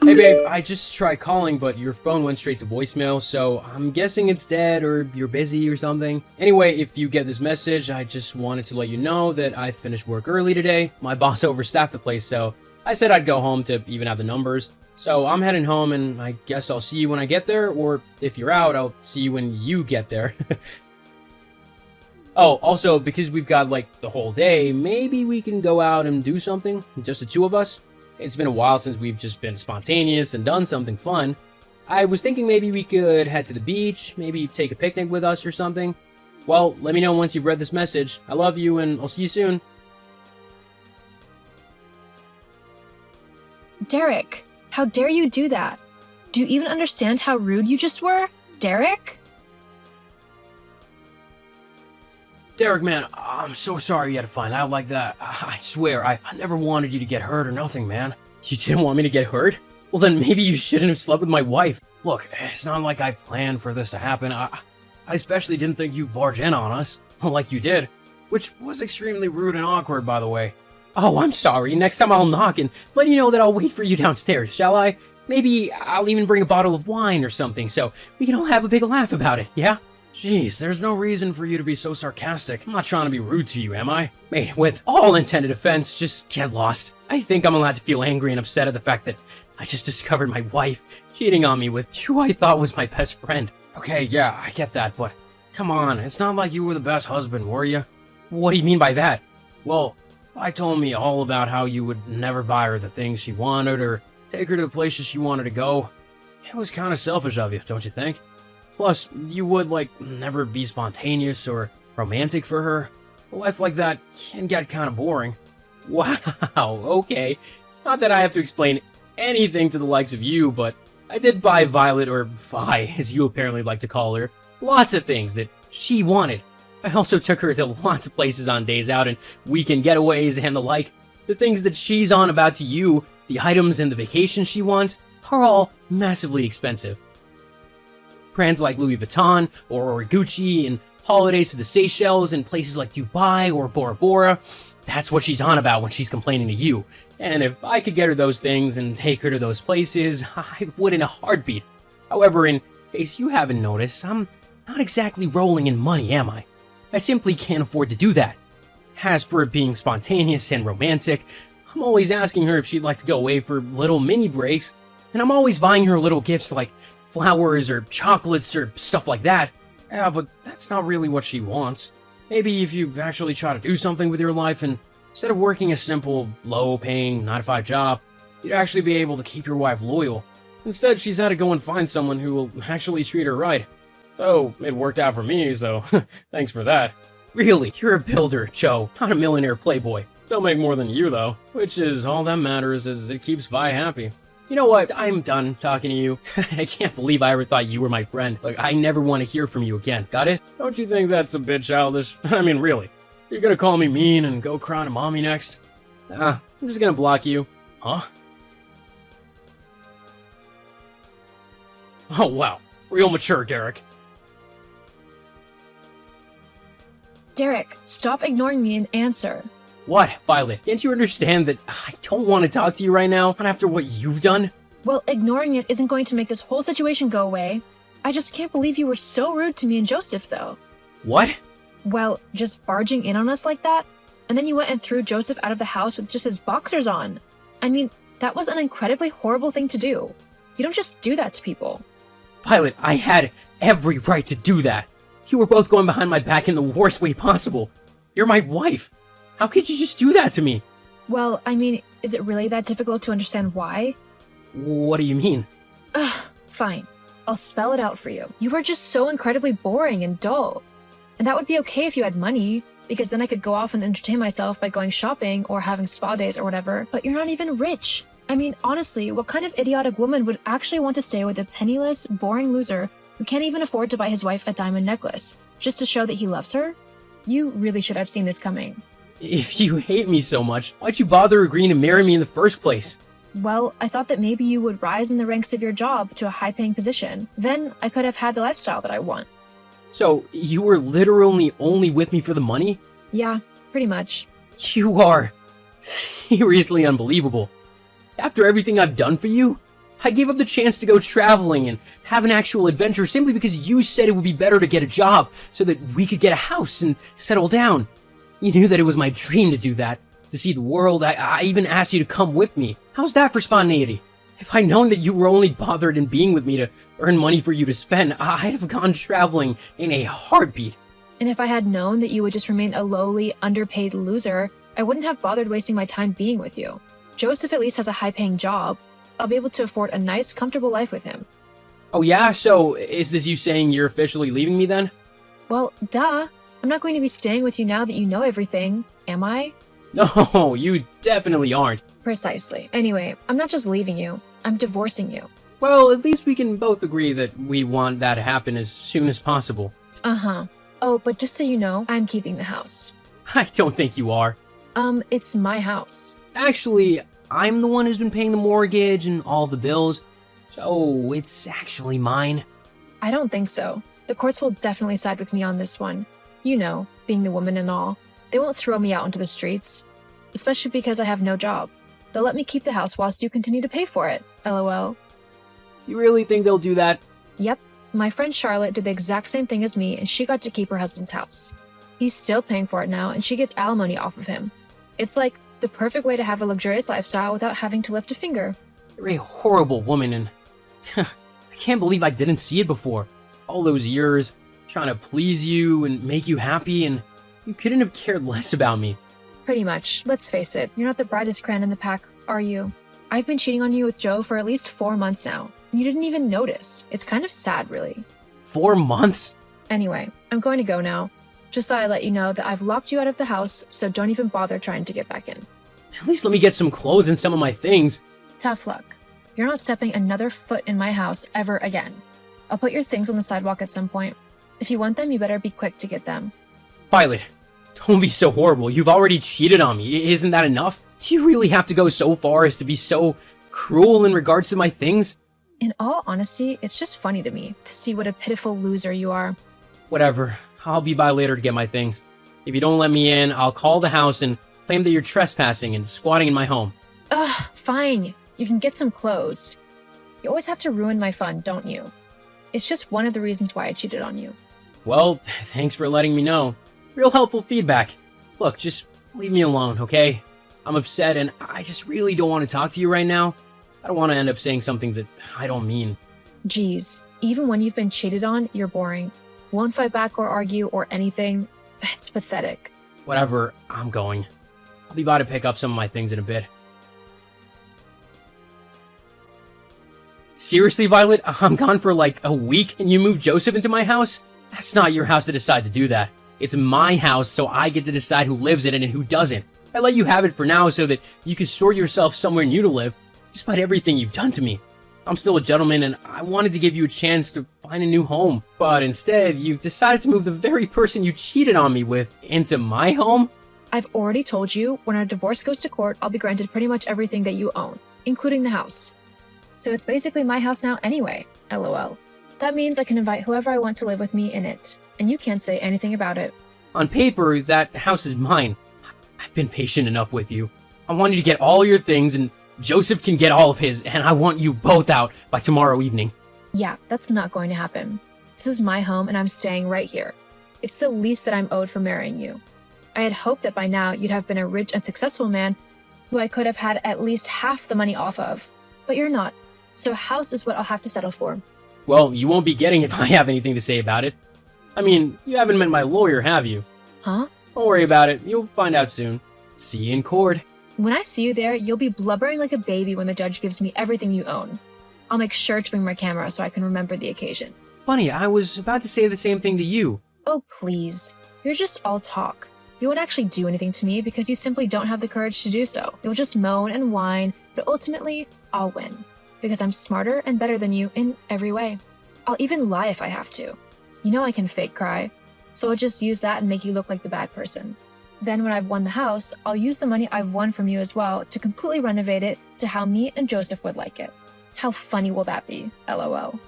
Hey babe, I just tried calling, but your phone went straight to voicemail, so I'm guessing it's dead or you're busy or something. Anyway, if you get this message, I just wanted to let you know that I finished work early today. My boss overstaffed the place, so I said I'd go home to even out the numbers. So I'm heading home, and I guess I'll see you when I get there, or if you're out, I'll see you when you get there. Oh, also, because we've got, like, the whole day, maybe we can go out and do something, just the two of us? It's been a while since we've just been spontaneous and done something fun. I was thinking maybe we could head to the beach, maybe take a picnic with us or something. Well, let me know once you've read this message. I love you, and I'll see you soon. Derek, how dare you do that? Do you even understand how rude you just were? Derek? Derek, man, I'm so sorry you had to find out like that. I swear, I never wanted you to get hurt or nothing, man. You didn't want me to get hurt? Well, then maybe you shouldn't have slept with my wife. Look, it's not like I planned for this to happen. I especially didn't think you'd barge in on us, like you did, which was extremely rude and awkward, by the way. Oh, I'm sorry. Next time I'll knock and let you know that I'll wait for you downstairs, shall I? Maybe I'll even bring a bottle of wine or something so we can all have a big laugh about it, yeah? Jeez, there's no reason for you to be so sarcastic. I'm not trying to be rude to you, am I? Mate, with all intended offense, just get lost. I think I'm allowed to feel angry and upset at the fact that I just discovered my wife cheating on me with who I thought was my best friend. Okay, yeah, I get that, but come on, it's not like you were the best husband, were you? What do you mean by that? Well, I told me all about how you would never buy her the things she wanted or take her to the places she wanted to go. It was kind of selfish of you, don't you think? Plus, you would, like, never be spontaneous or romantic for her. A life like that can get kind of boring. Wow, okay. Not that I have to explain anything to the likes of you, but I did buy Violet, or Vi, as you apparently like to call her, lots of things that she wanted. I also took her to lots of places on days out and weekend getaways and the like. The things that she's on about to you, the items and the vacations she wants, are all massively expensive. Brands like Louis Vuitton or Gucci and holidays to the Seychelles and places like Dubai or Bora Bora. That's what she's on about when she's complaining to you. And if I could get her those things and take her to those places, I would in a heartbeat. However, in case you haven't noticed, I'm not exactly rolling in money, am I? I simply can't afford to do that. As for it being spontaneous and romantic, I'm always asking her if she'd like to go away for little mini breaks, and I'm always buying her little gifts like flowers or chocolates or stuff like that. Yeah, but that's not really what she wants. Maybe if you actually try to do something with your life and instead of working a simple, low-paying 9-to-5 job, you'd actually be able to keep your wife loyal. Instead, she's had to go and find someone who will actually treat her right. So, it worked out for me, so thanks for that. Really, you're a builder, Joe, not a millionaire playboy. Don't make more than you, though, which is all that matters as it keeps Vi happy. You know what? I'm done talking to you. I can't believe I ever thought you were my friend. Like, I never want to hear from you again. Got it? Don't you think that's a bit childish? I mean, really. You're gonna call me mean and go cry to mommy next? I'm just gonna block you. Huh? Oh, wow. Real mature, Derek. Derek, stop ignoring me and answer. What, Violet? Can't you understand that I don't want to talk to you right now, not after what you've done? Well, ignoring it isn't going to make this whole situation go away. I just can't believe you were so rude to me and Joseph, though. What? Well, just barging in on us like that? And then you went and threw Joseph out of the house with just his boxers on. I mean, that was an incredibly horrible thing to do. You don't just do that to people. Violet, I had every right to do that. You were both going behind my back in the worst way possible. You're my wife. How could you just do that to me? Well, I mean, is it really that difficult to understand why? What do you mean? Ugh, fine. I'll spell it out for you. You were just so incredibly boring and dull. And that would be okay if you had money, because then I could go off and entertain myself by going shopping or having spa days or whatever, but you're not even rich. I mean, honestly, what kind of idiotic woman would actually want to stay with a penniless, boring loser who can't even afford to buy his wife a diamond necklace, just to show that he loves her? You really should have seen this coming. If you hate me so much, why'd you bother agreeing to marry me in the first place? Well, I thought that maybe you would rise in the ranks of your job to a high-paying position. Then I could have had the lifestyle that I want. So, you were literally only with me for the money? Yeah, pretty much. You are seriously unbelievable. After everything I've done for you, I gave up the chance to go traveling and have an actual adventure simply because you said it would be better to get a job so that we could get a house and settle down. You knew that it was my dream to do that, to see the world. I even asked you to come with me. How's that for spontaneity? If I'd known that you were only bothered in being with me to earn money for you to spend, I'd have gone traveling in a heartbeat. And if I had known that you would just remain a lowly, underpaid loser, I wouldn't have bothered wasting my time being with you. Joseph at least has a high-paying job. I'll be able to afford a nice, comfortable life with him. Oh yeah? So, is this you saying you're officially leaving me then? Well, duh. I'm not going to be staying with you now that you know everything, am I? No, you definitely aren't. Precisely. Anyway, I'm not just leaving you. I'm divorcing you. Well, at least we can both agree that we want that to happen as soon as possible. Uh-huh. Oh, but just so you know, I'm keeping the house. I don't think you are. It's my house. Actually, I'm the one who's been paying the mortgage and all the bills, so it's actually mine. I don't think so. The courts will definitely side with me on this one. You know, being the woman and all. They won't throw me out into the streets. Especially because I have no job. They'll let me keep the house whilst you continue to pay for it. LOL. You really think they'll do that? Yep. My friend Charlotte did the exact same thing as me and she got to keep her husband's house. He's still paying for it now and she gets alimony off of him. It's like the perfect way to have a luxurious lifestyle without having to lift a finger. You're a horrible woman and I can't believe I didn't see it before. All those years trying to please you and make you happy and you couldn't have cared less about me. Pretty much. Let's face it, you're not the brightest crayon in the pack, are you? I've been cheating on you with Joe for at least 4 months now, and you didn't even notice. It's kind of sad, really. 4 months? Anyway, I'm going to go now. Just thought I'd let you know that I've locked you out of the house, so don't even bother trying to get back in. At least let me get some clothes and some of my things. Tough luck. You're not stepping another foot in my house ever again. I'll put your things on the sidewalk at some point. If you want them, you better be quick to get them. Violet, don't be so horrible. You've already cheated on me. Isn't that enough? Do you really have to go so far as to be so cruel in regards to my things? In all honesty, it's just funny to me to see what a pitiful loser you are. Whatever. I'll be by later to get my things. If you don't let me in, I'll call the house and claim that you're trespassing and squatting in my home. Ugh, fine. You can get some clothes. You always have to ruin my fun, don't you? It's just one of the reasons why I cheated on you. Well, thanks for letting me know. Real helpful feedback. Look, just leave me alone, okay? I'm upset and I just really don't want to talk to you right now. I don't want to end up saying something that I don't mean. Geez, even when you've been cheated on, you're boring. Won't fight back or argue or anything. It's pathetic. Whatever, I'm going. I'll be by to pick up some of my things in a bit. Seriously, Violet? I'm gone for like a week and you moved Joseph into my house? That's not your house to decide to do that. It's my house, so I get to decide who lives in it and who doesn't. I let you have it for now so that you can sort yourself somewhere new to live, despite everything you've done to me. I'm still a gentleman and I wanted to give you a chance to find a new home. But instead, you've decided to move the very person you cheated on me with into my home? I've already told you, when our divorce goes to court, I'll be granted pretty much everything that you own, including the house. So it's basically my house now anyway, LOL. That means I can invite whoever I want to live with me in it, and you can't say anything about it. On paper, that house is mine. I've been patient enough with you. I want you to get all your things, and Joseph can get all of his, and I want you both out by tomorrow evening. Yeah, that's not going to happen. This is my home, and I'm staying right here. It's the least that I'm owed for marrying you. I had hoped that by now you'd have been a rich and successful man who I could have had at least half the money off of. But you're not, so a house is what I'll have to settle for. Well, you won't be getting it if I have anything to say about it. I mean, you haven't met my lawyer, have you? Huh? Don't worry about it. You'll find out soon. See you in court. When I see you there, you'll be blubbering like a baby when the judge gives me everything you own. I'll make sure to bring my camera so I can remember the occasion. Funny, I was about to say the same thing to you. Oh, please. You're just all talk. You won't actually do anything to me because you simply don't have the courage to do so. You'll just moan and whine, but ultimately, I'll win. Because I'm smarter and better than you in every way. I'll even lie if I have to. You know I can fake cry, so I'll just use that and make you look like the bad person. Then when I've won the house, I'll use the money I've won from you as well to completely renovate it to how me and Joseph would like it. How funny will that be? LOL.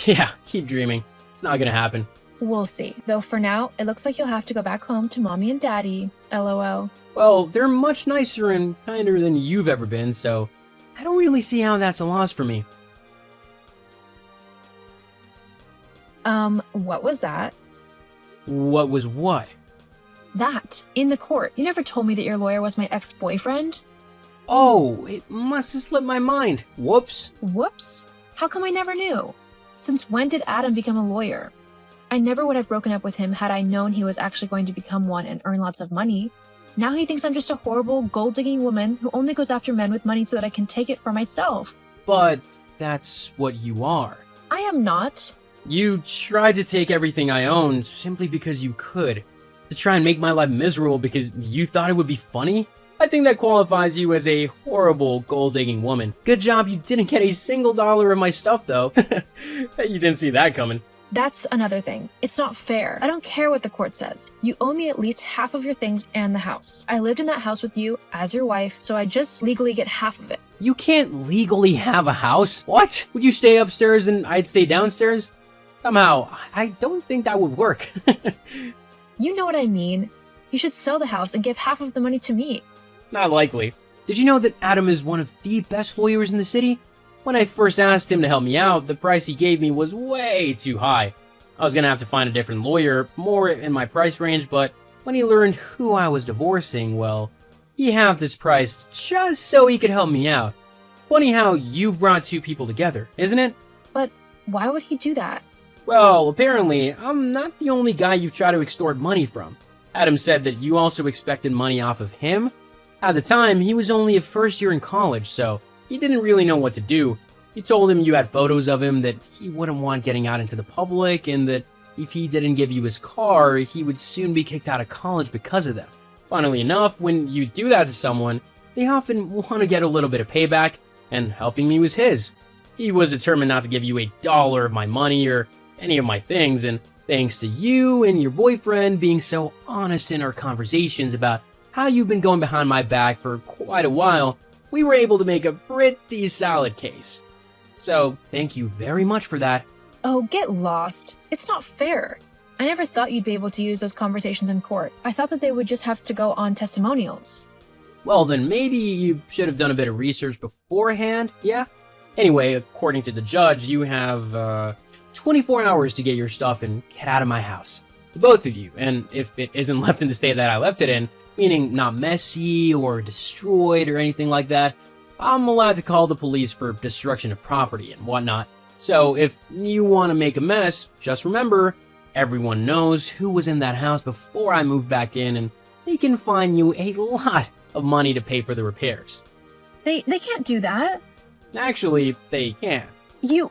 Yeah, keep dreaming. It's not gonna happen. We'll see. Though for now, it looks like you'll have to go back home to mommy and daddy. LOL. Well, they're much nicer and kinder than you've ever been, so I don't really see how that's a loss for me. What was that? What was what? That, in the court. You never told me that your lawyer was my ex-boyfriend. Oh, it must have slipped my mind. Whoops. Whoops. How come I never knew? Since when did Adam become a lawyer? I never would have broken up with him had I known he was actually going to become one and earn lots of money. Now he thinks I'm just a horrible, gold-digging woman who only goes after men with money so that I can take it for myself. But that's what you are. I am not. You tried to take everything I owned simply because you could. To try and make my life miserable because you thought it would be funny? I think that qualifies you as a horrible gold-digging woman. Good job you didn't get a single dollar of my stuff, though. You didn't see that coming. That's another thing. It's not fair. I don't care what the court says. You owe me at least half of your things and the house. I lived in that house with you as your wife, so I just legally get half of it. You can't legally have a house. What? Would you stay upstairs and I'd stay downstairs? Somehow, I don't think that would work. You know what I mean. You should sell the house and give half of the money to me. Not likely. Did you know that Adam is one of the best lawyers in the city? When I first asked him to help me out, the price he gave me was way too high. I was gonna have to find a different lawyer, more in my price range, but when he learned who I was divorcing, well, he halved his price just so he could help me out. Funny how you've brought two people together, isn't it? But why would he do that? Well, apparently, I'm not the only guy you've tried to extort money from. Adam said that you also expected money off of him. At the time, he was only a first year in college, so he didn't really know what to do. You told him you had photos of him that he wouldn't want getting out into the public, and that if he didn't give you his car, he would soon be kicked out of college because of them. Funnily enough, when you do that to someone, they often want to get a little bit of payback, and helping me was his. He was determined not to give you $1 of my money or any of my things, and thanks to you and your boyfriend being so honest in our conversations about how you've been going behind my back for quite a while, we were able to make a pretty solid case. So, thank you very much for that. Oh, get lost. It's not fair. I never thought you'd be able to use those conversations in court. I thought that they would just have to go on testimonials. Well, then maybe you should have done a bit of research beforehand, yeah? Anyway, according to the judge, you have, 24 hours to get your stuff and get out of my house. The both of you, and if it isn't left in the state that I left it in, meaning not messy or destroyed or anything like that, I'm allowed to call the police for destruction of property and whatnot. So if you want to make a mess, just remember, everyone knows who was in that house before I moved back in, and they can fine you a lot of money to pay for the repairs. They can't do that. Actually, they can.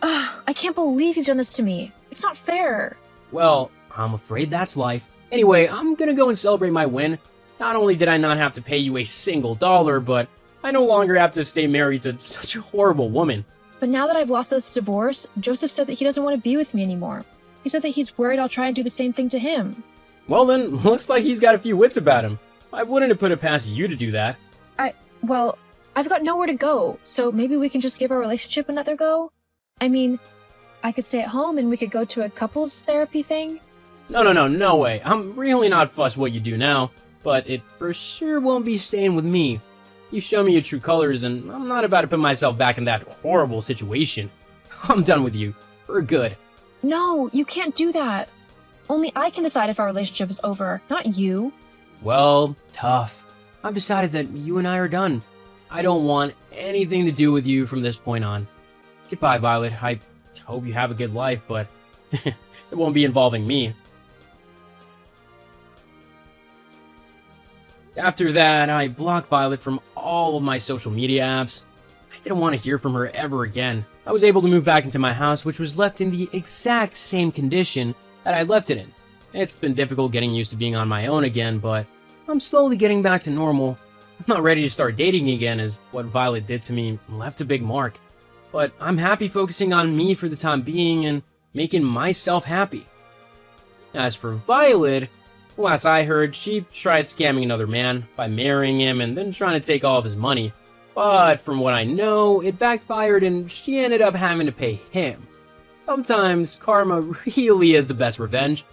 I can't believe you've done this to me. It's not fair. Well, I'm afraid that's life. Anyway, I'm gonna go and celebrate my win. Not only did I not have to pay you a single dollar, but I no longer have to stay married to such a horrible woman. But now that I've lost this divorce, Joseph said that he doesn't want to be with me anymore. He said that he's worried I'll try and do the same thing to him. Well then, looks like he's got a few wits about him. I wouldn't have put it past you to do that. Well, I've got nowhere to go, so maybe we can just give our relationship another go? I mean, I could stay at home and we could go to a couples therapy thing. No way. I'm really not fussed what you do now, but it for sure won't be staying with me. You show me your true colors, and I'm not about to put myself back in that horrible situation. I'm done with you. For good. No, you can't do that. Only I can decide if our relationship is over, not you. Well, tough. I've decided that you and I are done. I don't want anything to do with you from this point on. Goodbye, Violet. I hope you have a good life, but it won't be involving me. After that, I blocked Violet from all of my social media apps. I didn't want to hear from her ever again. I was able to move back into my house, which was left in the exact same condition that I left it in. It's been difficult getting used to being on my own again, but I'm slowly getting back to normal. I'm not ready to start dating again, as what Violet did to me left a big mark. But I'm happy focusing on me for the time being and making myself happy. As for Violet, last I heard, she tried scamming another man by marrying him and then trying to take all of his money. But from what I know, it backfired and she ended up having to pay him. Sometimes karma really is the best revenge.